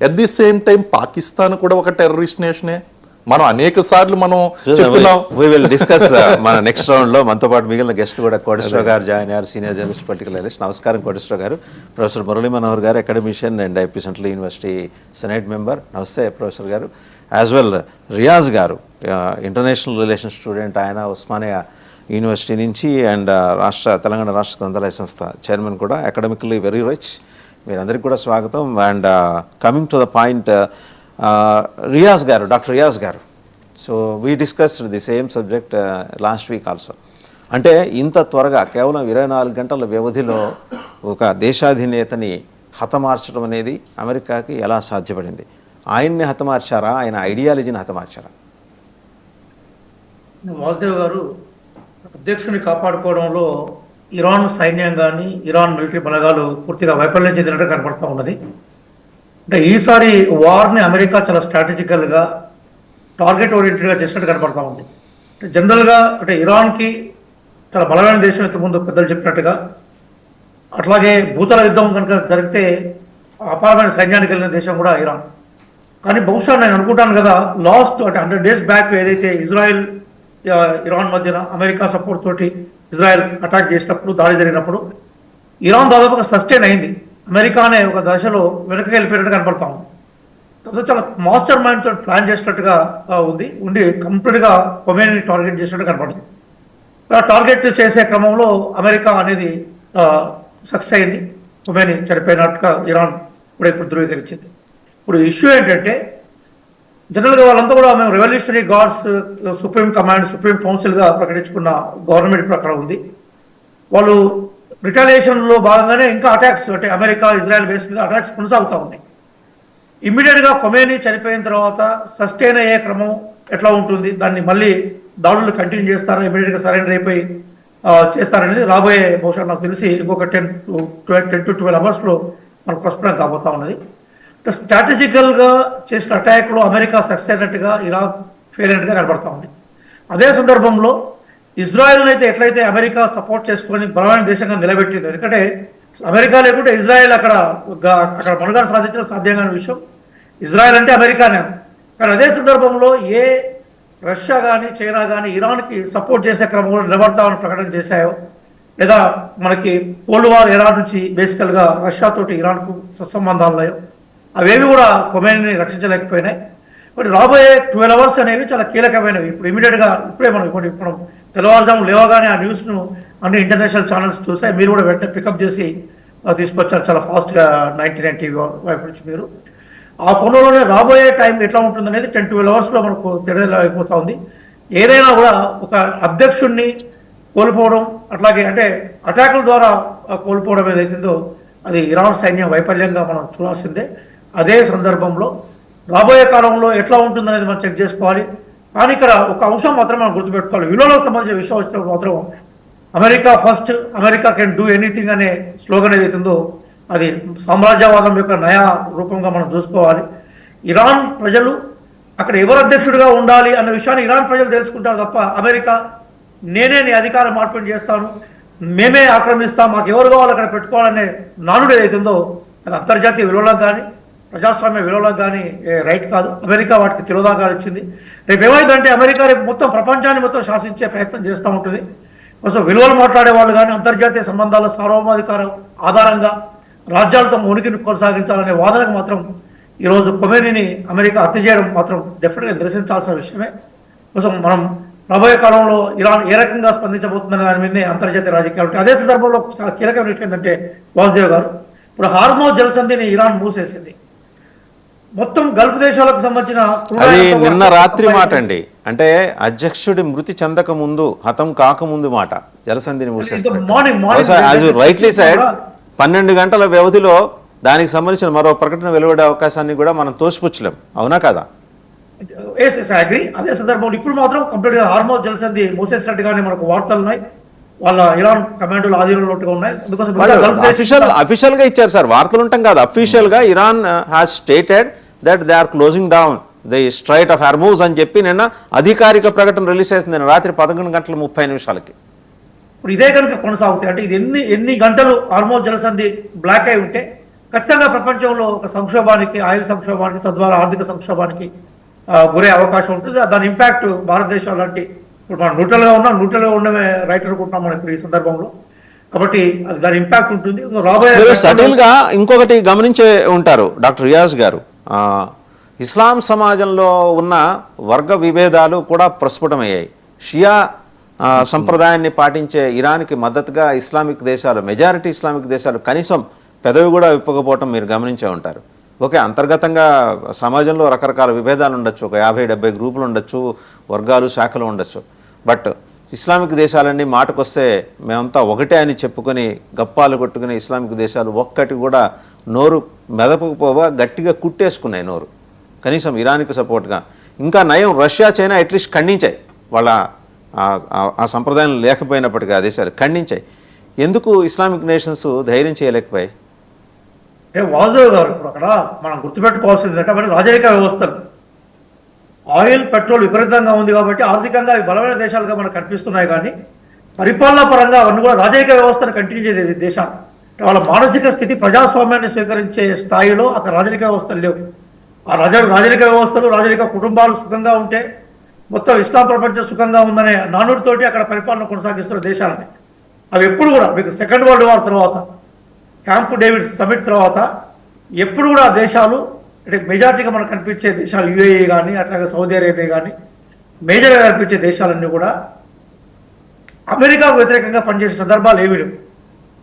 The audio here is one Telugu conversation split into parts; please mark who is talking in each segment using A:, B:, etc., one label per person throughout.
A: At the same time Pakistan కూడా ఒక టెర్రరిస్ట్ నేషనే. మనం అనేక సార్లు మనం చెప్తున్నాం.
B: we will discuss మన నెక్స్ట్ రౌండ్ లో. మనతో పాటు మిగిలిన గెస్ట్ కూడా కోటేశ్వరరావు గారు జాయిన్ అయ్యారు, సీనియర్ జర్నలిస్ట్ పొలిటికల్ అనలిస్ట్. నమస్కారం కోటేశ్వరరావు గారు. ప్రొఫెసర్ మురళీ మనోహర్ గారు, academician and IP central university senate member. నమస్తే ప్రొఫెసర్ గారు. యాజ్ వెల్ రియాజ్ గారు, ఇంటర్నేషనల్ రిలేషన్ స్టూడెంట్. ఆయన ఉస్మానియా యూనివర్సిటీ నుంచి అండ్ తెలంగాణ రాష్ట్ర గ్రంథాలయ సంస్థ చైర్మన్ కూడా. Academically very rich. మీరందరికీ కూడా స్వాగతం. And coming to the point, Riyaz గారు, డాక్టర్ రియాజ్ గారు, so we discussed the same subject last week also. అంటే ఇంత త్వరగా కేవలం 24 గంటల వ్యవధిలో ఒక దేశాధినేతని హతమార్చడం అనేది అమెరికాకి ఎలా సాధ్యపడింది? ఆయన్ని హతమార్చారా, ఆయన ఐడియాలజీని హతమార్చారా?
C: వాసుదేవ్ గారు, అధ్యక్షుని కాపాడుకోవడంలో ఇరాన్ సైన్యం కానీ ఇరాన్ మిలిటరీ బలగాలు పూర్తిగా వైఫల్యం చెందినట్టు కనపడుతూ ఉన్నది. అంటే ఈసారి వార్ని అమెరికా చాలా స్ట్రాటజికల్గా టార్గెట్ ఓరియంటెడ్గా చేసినట్టు కనపడతా ఉంది. అంటే జనరల్గా అంటే ఇరాన్కి చాలా బలమైన దేశం ఇంతకుముందు పెద్దలు చెప్పినట్టుగా, అట్లాగే భూతల యుద్ధం కనుక జరిగితే అపారమైన సైన్యానికి వెళ్ళిన దేశం కూడా ఇరాన్. కానీ బహుశా నేను అనుకుంటాను కదా, లాస్ట్ అంటే 100 days బ్యాక్ ఏదైతే ఇజ్రాయెల్ ఇరాన్ మధ్యన అమెరికా సపోర్ట్ తోటి ఇజ్రాయెల్ అటాక్ చేసినప్పుడు, దాడి జరిగినప్పుడు ఇరాన్ దాదాపుగా సస్టైన్ అయింది. అమెరికానే ఒక దశలో వెనక్కి వెళ్ళిపోయినట్టు కనపడతా ఉంది. చాలా మాస్టర్ మైండ్ తోటి ప్లాన్ చేసినట్టుగా ఉండి కంప్లీట్గా ఖొమేనీని టార్గెట్ చేసినట్టు కనపడుతుంది. టార్గెట్ చేసే క్రమంలో అమెరికా అనేది సక్సెస్ అయింది. ఖొమేనీ చనిపోయినట్టుగా ఇరాన్ కూడా ఇప్పుడు ధృవీకరించింది. ఇప్పుడు ఇష్యూ ఏంటంటే, జనరల్గా వాళ్ళంతా కూడా మేము revolutionary guards supreme command, supreme కౌన్సిల్గా ప్రకటించుకున్న గవర్నమెంట్ ప్రకారం ఉంది. వాళ్ళు రిటాలియేషన్లో భాగంగానే ఇంకా అటాక్స్, అంటే అమెరికా ఇజ్రాయెల్ బేస్ మీద అటాక్స్ కొనసాగుతూ ఉన్నాయి. ఇమ్మీడియట్గా ఖొమేనీ చనిపోయిన తర్వాత సస్టైన్ అయ్యే క్రమం ఎట్లా ఉంటుంది, దాన్ని మళ్ళీ దాడులు కంటిన్యూ చేస్తారా, ఇమ్మీడియట్గా సరెండర్ అయిపోయి చేస్తారనేది రాబోయే బహుశా నాకు తెలిసి ఇంకొక 10 to 12 అవర్స్లో మనకు ప్రస్ఫుటం కాబోతా ఉన్నది. స్ట్రాటజికల్గా చేసిన అటాక్లో అమెరికా సక్సెస్ అయినట్టుగా ఇరాన్ ఫెయిల్ అయినట్టుగా కనబడతా ఉంది. అదే సందర్భంలో ఇజ్రాయెల్ని అయితే ఎట్లయితే అమెరికా సపోర్ట్ చేసుకొని బలమైన దేశంగా నిలబెట్టింది, ఎందుకంటే అమెరికా లేకుంటే ఇజ్రాయెల్ అక్కడ మనుగడ సాధించడం సాధ్యం కాని విషయం. ఇజ్రాయెల్ అంటే అమెరికానే. కానీ అదే సందర్భంలో రష్యా కానీ చైనా కానీ ఇరాన్కి సపోర్ట్ చేసే క్రమంలో నిలబడతామని ప్రకటన చేశాయో, లేదా మనకి కోల్డ్ వార్ ఎరా నుంచి బేసికల్గా రష్యాతోటి ఇరాన్కు సత్సంబంధాలు ఉన్నాయో, అవేవి కూడా ఖొమేనీని రక్షించలేకపోయినాయి. బట్ రాబోయే 12 అవర్స్ అనేవి చాలా కీలకమైనవి. ఇప్పుడు ఇమీడియట్గా ఇప్పుడే మనం తెల్లవారుజాము లేవగానే ఆ న్యూస్ను అన్ని ఇంటర్నేషనల్ ఛానల్స్ చూసాయి. మీరు కూడా వెంటనే పికప్ చేసి తీసుకొచ్చారు చాలా ఫాస్ట్గా 99 టీవీ వైపు నుంచి. మీరు ఆ కొనలోనే రాబోయే టైం ఎట్లా ఉంటుంది అనేది 10-12 అవర్స్లో మనకు తెలియపోతూ ఉంది. ఏదైనా కూడా ఒక అధ్యక్షుడిని కోల్పోవడం, అట్లాగే అంటే అటాకుల ద్వారా కోల్పోవడం ఏదైతుందో అది ఇరాన్ సైన్యం వైఫల్యంగా మనం చూడాల్సిందే. అదే సందర్భంలో రాబోయే కాలంలో ఎట్లా ఉంటుందనేది మనం చెక్ చేసుకోవాలి. కానీ ఇక్కడ ఒక అంశం మాత్రం మనం గుర్తుపెట్టుకోవాలి. విలువలకు సంబంధించిన విషయం వచ్చినప్పుడు మాత్రం America first, America can do anything అనే స్లోగన్ ఏదైతుందో అది సామ్రాజ్యవాదం యొక్క నయా రూపంగా మనం చూసుకోవాలి. ఇరాన్ ప్రజలు అక్కడ ఎవరు అధ్యక్షుడిగా ఉండాలి అన్న విషయాన్ని ఇరాన్ ప్రజలు తెలుసుకుంటారు తప్ప అమెరికా నేనే నీ అధికారం మార్పిడి చేస్తాను, మేమే ఆక్రమిస్తాం, మాకు ఎవరు కావాలి అక్కడ పెట్టుకోవాలనే నానుడు ఏదైతుందో అది అంతర్జాతీయ విలువలకు కానీ ప్రజాస్వామ్య విలువలకు కానీ రైట్ కాదు. అమెరికా వాటికి తిరోధాకాలు ఇచ్చింది. రేపు ఏమైందంటే అమెరికా రేపు మొత్తం ప్రపంచాన్ని మొత్తం శాసించే ప్రయత్నం చేస్తూ ఉంటుంది. అసలు విలువలు మాట్లాడే వాళ్ళు కానీ అంతర్జాతీయ సంబంధాల సార్వభౌమాధికారం ఆధారంగా రాజ్యాలతో ఉనికిని కొనసాగించాలనే వాదనకు మాత్రం ఈరోజు ఖొమేనీని అమెరికా హత్య చేయడం మాత్రం డెఫినెట్గా నిరసించాల్సిన విషయమే. కోసం మనం రాబోయే కాలంలో ఇరాన్ ఏ రకంగా స్పందించబోతుందనే దాని మీదనే అంతర్జాతీయ రాజకీయాలు ఉంటాయి. అదే సందర్భంలో చాలా కీలకమైన విషయం ఏంటంటే వాసుదేవ్ గారు, ఇప్పుడు హార్మోజ్ జలసంధిని ఇరాన్ మూసేసింది. మొత్తం గల్ఫ్ దేశాలకు సంబంధించిన
B: అది నిన్న రాత్రి మాట అండి. అంటే అధ్యక్షుడి మృతి చెందక ముందు, హతం కాకముందు మాట జలసంధిని మూసేస్తారు. రైట్లీ సైడ్ 12 గంటల వ్యవధిలో దానికి సంబంధించిన మరో ప్రకటన వెలువడే అవకాశాన్ని కూడా మనం తోసిపుచ్చలేం, అవునా కదా?
C: అగ్రీ. అదే సందర్భంలో ఇప్పుడు మాత్రం కంప్లీట్గా హార్మోజ్ జలసంధి మూసేసినట్టుగానే మనకు వార్తలు ఉన్నాయి. వాళ్ళ ఇరాన్ కమాండోలు ఆధీనంలో ఉన్నాయి.
B: అఫీషియల్ గా ఇచ్చారు సార్, వార్తలు ఉంటాం కాదు. అఫీషియల్ గా Iran has stated that they are closing down the strait of Hormuz అని చెప్పి నిన్న అధికారిక ప్రకటన రిలీజ్ చేసింది రాత్రి 11:30
C: ఇప్పుడు ఇదే కనుక కొనసాగుతాయి అంటే ఇది ఎన్ని గంటలు హార్మోజ్ జలసంధి బ్లాక్ అయి ఉంటే ఖచ్చితంగా ప్రపంచంలో ఒక సంక్షోభానికి, ఆయుధ సంక్షోభానికి, తద్వారా ఆర్థిక సంక్షోభానికి గురే అవకాశం ఉంటుంది. దాని ఇంపాక్ట్ భారతదేశం లాంటి, ఇప్పుడు మనం న్యూట్రల్గా ఉండమే రైట్ అనుకుంటున్నాం మనం ఇప్పుడు ఈ సందర్భంలో. కాబట్టి దాని ఇంపాక్ట్ ఉంటుంది. రాబోయే
B: సటిల్ గా ఇంకొకటి గమనించే ఉంటారు డాక్టర్ రియాజ్ గారు, ఇస్లాం సమాజంలో ఉన్న వర్గ విభేదాలు కూడా ప్రస్ఫుటమయ్యాయి. షియా సంప్రదాయాన్ని పాటించే ఇరాన్కి మద్దతుగా ఇస్లామిక్ దేశాలు, మెజారిటీ ఇస్లామిక్ దేశాలు కనీసం పెదవి కూడా విప్పకపోవటం మీరు గమనించే ఉంటారు. ఓకే, అంతర్గతంగా సమాజంలో రకరకాల విభేదాలు ఉండొచ్చు, ఒక 50-70 గ్రూపులు ఉండొచ్చు, వర్గాలు శాఖలు ఉండొచ్చు. బట్ ఇస్లామిక్ దేశాలన్నీ మాటకొస్తే మేమంతా ఒకటే అని చెప్పుకొని గప్పాలు కొట్టుకుని ఇస్లామిక్ దేశాలు ఒక్కటి కూడా నోరు మెదపకపోగా గట్టిగా కుట్టేసుకున్నాయి నోరు, కనీసం ఇరాన్కి సపోర్ట్గా. ఇంకా నయం రష్యా, చైనా అట్లీస్ట్ ఖండించాయి, వాళ్ళ ఆ సంప్రదాయం లేకపోయినప్పటికీ ఆ దేశాలు ఖండించాయి. ఎందుకు ఇస్లామిక్ నేషన్స్ ధైర్యం చేయలేకపోయాయి?
C: వాసుదేవ్ గారు, ఇప్పుడు అక్కడ మనం గుర్తుపెట్టుకోవాల్సింది ఏంటంటే మరి రాజరిక వ్యవస్థలు, ఆయిల్ పెట్రోల్ విపరీతంగా ఉంది కాబట్టి ఆర్థికంగా అవి బలమైన దేశాలుగా మనకు కనిపిస్తున్నాయి. కానీ పరిపాలనా పరంగా అవన్నీ కూడా రాజరిక వ్యవస్థను కంటిన్యూ చేసే దేశాలు. వాళ్ళ మానసిక స్థితి ప్రజాస్వామ్యాన్ని స్వీకరించే స్థాయిలో అక్కడ రాజరిక వ్యవస్థలు లేవు. ఆ రాజరిక వ్యవస్థలు, రాజరిక కుటుంబాలు సుఖంగా ఉంటే మొత్తం ఇస్లాం ప్రపంచం సుఖంగా ఉందనే నానుడితోటి అక్కడ పరిపాలన కొనసాగిస్తున్న దేశాలని. అవి ఎప్పుడు కూడా మీకు సెకండ్ వరల్డ్ వార్ తర్వాత, క్యాంప్ డేవిడ్ సమిట్ తర్వాత ఎప్పుడు కూడా దేశాలు అంటే మెజార్టీగా మనకు కనిపించే దేశాలు యుఏఈ కానీ, అట్లాగే సౌదీ అరేబియా కానీ, మేజర్గా కనిపించే దేశాలన్నీ కూడా అమెరికాకు వ్యతిరేకంగా పనిచేసే సందర్భాలు ఏమీ లేవు.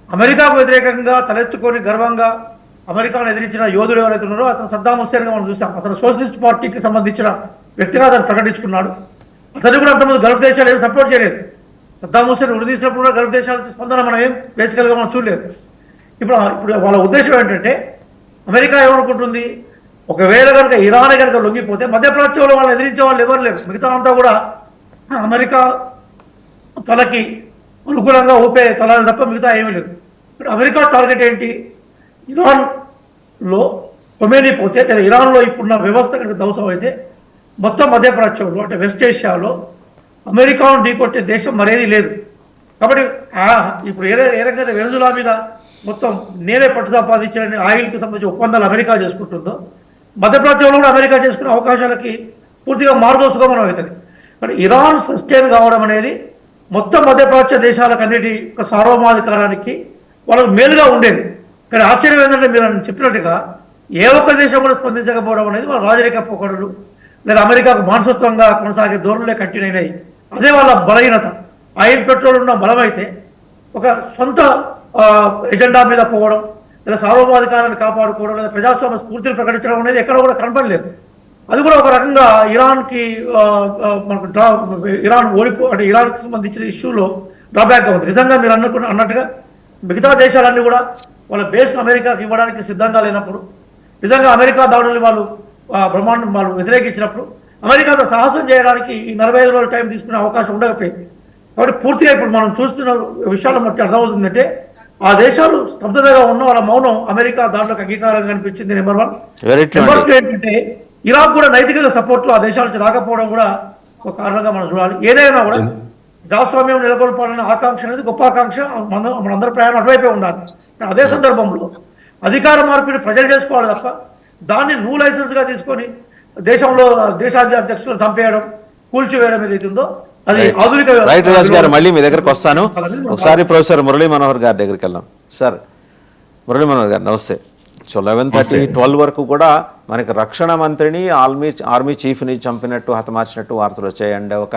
C: అమెరికాకు వ్యతిరేకంగా తలెత్తుకొని గర్వంగా అమెరికాను ఎదిరించిన యోధుడు ఎవరైతే ఉన్నారో అతను సద్దాం హుస్సేన్గా మనం చూసాం. అతను సోషలిస్ట్ పార్టీకి సంబంధించిన వ్యక్తిగా అతను ప్రకటించుకున్నాడు. అతను కూడా అంతమంది గల్ఫ్ దేశాలు ఏం సపోర్ట్ చేయలేదు. సద్దాం హుస్సేన్ ఉరిదీసినప్పుడు కూడా గల్ఫ్ దేశాల స్పందన మనం ఏం బేసికల్గా మనం చూడలేదు. ఇప్పుడు వాళ్ళ ఉద్దేశం ఏంటంటే అమెరికా ఏమనుకుంటుంది, ఒకవేళ కనుక ఇరాన్ కనుక లొంగిపోతే మధ్యప్రాచ్యంలో వాళ్ళు ఎదిరించే వాళ్ళు ఎవరు లేరు, మిగతా అంతా కూడా అమెరికా తలకి అనుకూలంగా ఊపే తలాలు తప్ప మిగతా ఏమీ లేదు. ఇప్పుడు అమెరికా టార్గెట్ ఏంటి, ఇరాన్లో కొమేనీ పోతే లేదా ఇరాన్లో ఇప్పుడున్న వ్యవస్థ కనుక ధ్వంసం అయితే మొత్తం మధ్యప్రాచ్యంలో అంటే వెస్ట్ ఏషియాలో అమెరికాను ఢీకొట్టే దేశం మరేది లేదు. కాబట్టి ఇప్పుడు ఏ రకంగా వెనుజులా మీద మొత్తం నేనే పట్టు సంపాదించడానికి ఆయిల్కి సంబంధించిన ఒప్పందాలు అమెరికా చేసుకుంటుందో మధ్యప్రాచ్యంలో కూడా అమెరికా చేసుకునే అవకాశాలకి పూర్తిగా మార్గం సుగమనం అవుతుంది. కానీ ఇరాన్ సస్టైన్ కావడం అనేది మొత్తం మధ్యప్రాచ్య దేశాలకు అన్నిటి సార్వభౌమాధికారానికి వాళ్ళకు మేలుగా ఉండేది. కానీ ఆశ్చర్యం ఏంటంటే మీరు చెప్పినట్టుగా ఏ ఒక్క దేశం కూడా స్పందించకపోవడం అనేది వాళ్ళ రాజరిక పోకడలు లేదా అమెరికాకు మానసత్వంగా కొనసాగే ధోరణులే కంటిన్యూ అయినాయి. అదే వాళ్ళ బలహీనత. ఆయిల్ పెట్రోల్ ఉన్న బలమైతే ఒక సొంత ఎజెండా మీద పోవడం లేదా సార్వభౌమాధికారాన్ని కాపాడుకోవడం లేదా ప్రజాస్వామ్య స్ఫూర్తిని ప్రకటించడం అనేది ఎక్కడ కూడా కనపడలేదు. అది కూడా ఒక రకంగా ఇరాన్కి మనకు ఇరాన్ అంటే ఇరాన్కి సంబంధించిన ఇష్యూలో డ్రాబ్యాక్గా ఉంది. నిజంగా మీరు అన్నట్టుగా మిగతా దేశాలన్నీ కూడా వాళ్ళ బేస్ అమెరికాకి ఇవ్వడానికి సిద్ధంగా లేనప్పుడు, నిజంగా అమెరికా దాడుల్ని వాళ్ళు బ్రహ్మాండం వాళ్ళు వ్యతిరేకించినప్పుడు అమెరికాతో సాహసం చేయడానికి ఈ 45 రోజుల టైం తీసుకునే అవకాశం ఉండకపోయింది. కాబట్టి పూర్తిగా ఇప్పుడు మనం చూస్తున్న విషయాల బట్టి అర్థమవుతుందంటే ఆ దేశాలు స్తబ్దతగా ఉన్న వాళ్ళ మౌనం అమెరికా దాంట్లోకి అంగీకారంగా అనిపించింది. నెంబర్ 1. నెంబర్ 2 ఏంటంటే ఇరాక్ కూడా నైతిక సపోర్ట్లు ఆ దేశాల నుంచి రాకపోవడం కూడా ఒక కారణంగా మనం చూడాలి. ఏదైనా కూడా ప్రజాస్వామ్యం నెలకొల్పాలనే ఆకాంక్ష అనేది గొప్ప ఆకాంక్ష, మనందరి ప్రయాణం అటువైపే ఉండాలి. అదే సందర్భంలో అధికార మార్పిడి ప్రజలు చేసుకోవాలి తప్ప దాన్ని నువ్వు లైసెన్స్గా తీసుకొని దేశంలో దేశాధ్యక్షులను చంపేయడం, కూల్చివేయడం ఏదైతుందో అది ఆధునిక.
B: రైట్ రాజ్ గారు, మళ్ళీ మీ దగ్గరకు వస్తాను. ఒకసారి ప్రొఫెసర్ మురళీ మనోహర్ గారి దగ్గరికి వెళ్దాం. సార్ మురళీ మనోహర్ గారు నమస్తే. సో 11:30-12 వరకు కూడా మనకి రక్షణ మంత్రిని ఆర్మీ చీఫ్ని చంపినట్టు హతమార్చినట్టు వార్తలు వచ్చాయి. అండ్ ఒక